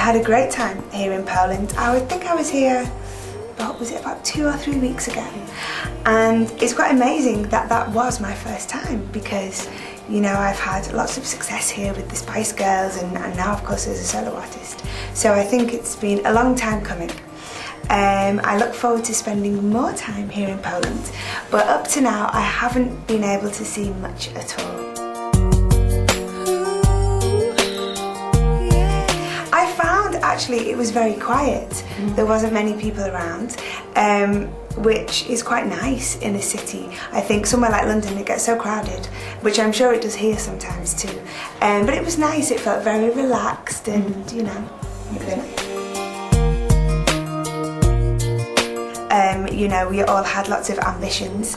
had a great time here in Poland. I think I was here, about 2 or 3 weeks ago. And it's quite amazing that that was my first time because, you know, I've had lots of success here with the Spice Girls and now, of course, as a solo artist. So I think it's been a long time coming. I look forward to spending more time here in Poland, but up to now I haven't been able to see much at all. I found actually it was very quiet. There wasn't many people around, which is quite nice in a city. I think somewhere like London it gets so crowded, which I'm sure it does here sometimes too. But it was nice, it felt very relaxed and, you know, you know, we all had lots of ambitions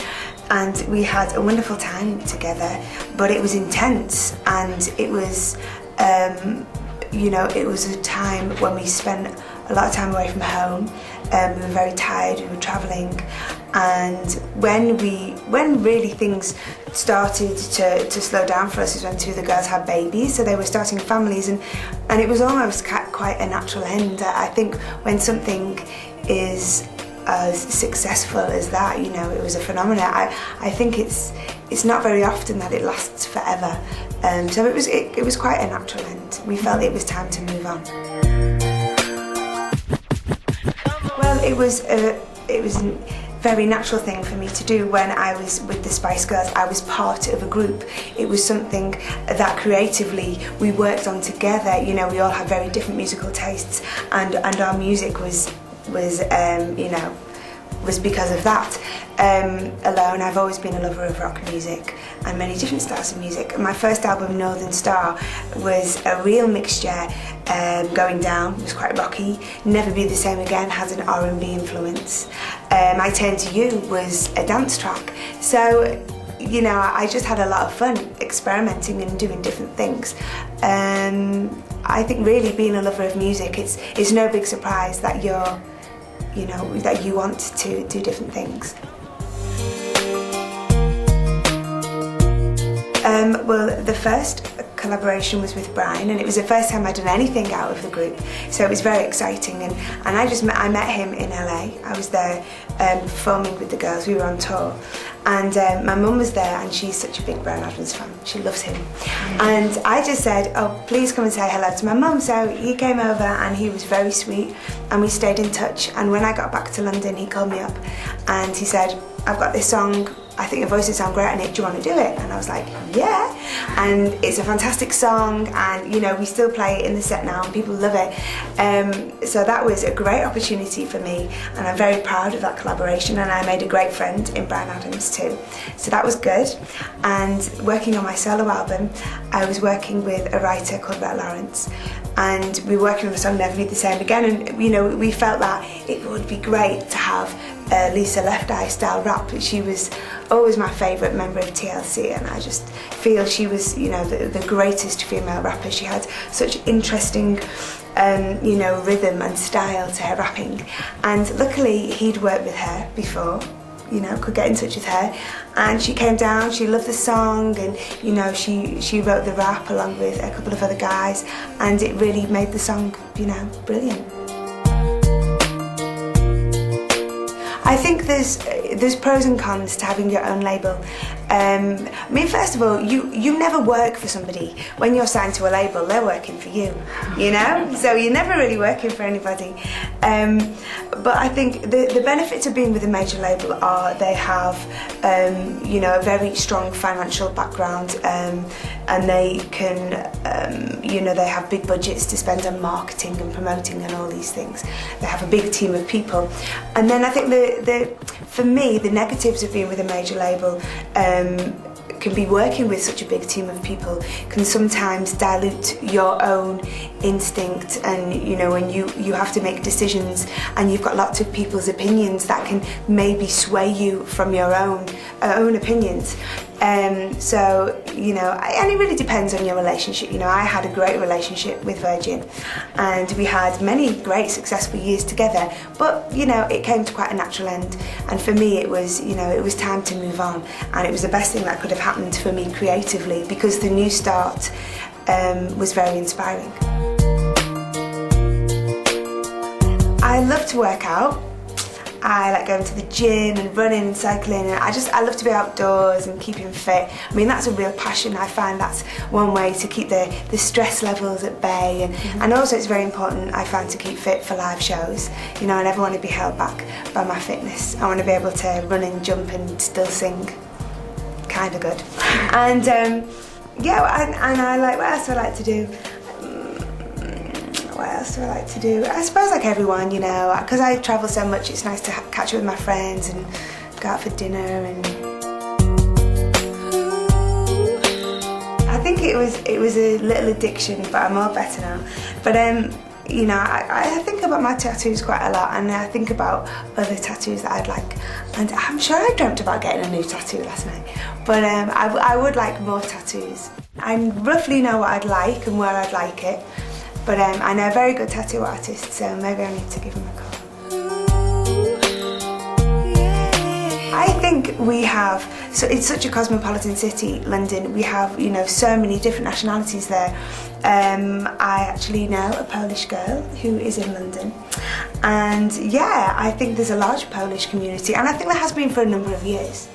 and we had a wonderful time together, but it was intense and it was, you know, it was a time when we spent a lot of time away from home. We were very tired, we were travelling, and when really things started to slow down for us is when two of the girls had babies, so they were starting families, and it was almost quite a natural end. I think when something is as successful as that, you know, it was a phenomenon. I think it's not very often that it lasts forever. So it was quite a natural end. We felt it was time to move on. Well, it was a very natural thing for me to do when I was with the Spice Girls. I was part of a group. It was something that creatively we worked on together. You know, we all had very different musical tastes, and our music was you know, was because of that. Alone, I've always been a lover of rock music and many different styles of music. My first album, Northern Star, was a real mixture. Going Down was quite rocky. Never Be the Same Again has an R&B influence. I Turn to You was a dance track. So, you know, I just had a lot of fun experimenting and doing different things. I think really being a lover of music, it's no big surprise that you know, that you want to do different things. Well, the first collaboration was with Brian, and it was the first time I'd done anything out of the group, so it was very exciting. And I met him in LA. I was there performing with the girls. We were on tour, and my mum was there, and she's such a big Brian Adams fan. She loves him, and I just said, "Oh, please come and say hello to my mum." So he came over, and he was very sweet, and we stayed in touch. And when I got back to London, he called me up, and he said, "I've got this song. I think your voices sound great in it, do you want to do it?" And I was like, yeah. And it's a fantastic song, and you know, we still play it in the set now and people love it. So that was a great opportunity for me, and I'm very proud of that collaboration, and I made a great friend in Brian Adams too. So that was good. And working on my solo album, I was working with a writer called Rhett Lawrence, and we were working on the song Never Be the Same Again, and you know, we felt that it would be great to have Lisa Left Eye style rap. She was always my favourite member of TLC, and I just feel she was, you know, the greatest female rapper. She had such interesting you know, rhythm and style to her rapping, and luckily he'd worked with her before, you know, could get in touch with her, and she came down, she loved the song, and you know, she wrote the rap along with a couple of other guys, and it really made the song, you know, brilliant. I think there's pros and cons to having your own label. I mean, first of all, you never work for somebody. When you're signed to a label, they're working for you, you know? So you're never really working for anybody. But I think the benefits of being with a major label are they have, you know, a very strong financial background, and they can, you know, they have big budgets to spend on marketing and promoting and all these things. They have a big team of people. And then I think for me, the negatives of being with a major label can be working with such a big team of people can sometimes dilute your own instinct, and you know, when you have to make decisions and you've got lots of people's opinions that can maybe sway you from your own opinions. So, you know, and it really depends on your relationship. You know, I had a great relationship with Virgin, and we had many great successful years together, but you know, it came to quite a natural end, and for me it was, you know, it was time to move on, and it was the best thing that could have happened for me creatively, because the new start was very inspiring. I love to work out. I like going to the gym and running and cycling, and I love to be outdoors and keeping fit. I mean, that's a real passion. I find that's one way to keep the stress levels at bay, and also it's very important, I find, to keep fit for live shows. You know, I never want to be held back by my fitness. I want to be able to run and jump and still sing. Kind of good. And yeah, and I like, what else do I like to do? What else do I like to do? I suppose like everyone, you know, because I travel so much, it's nice to catch up with my friends and go out for dinner. And I think it was a little addiction, but I'm all better now. But you know, I think about my tattoos quite a lot, and I think about other tattoos that I'd like. And I'm sure I dreamt about getting a new tattoo last night, but I would like more tattoos. I roughly know what I'd like and where I'd like it. But I know a very good tattoo artist, so maybe I need to give him a call. I think we have, so it's such a cosmopolitan city, London. We have, you know, so many different nationalities there. I actually know a Polish girl who is in London. And yeah, I think there's a large Polish community, and I think there has been for a number of years.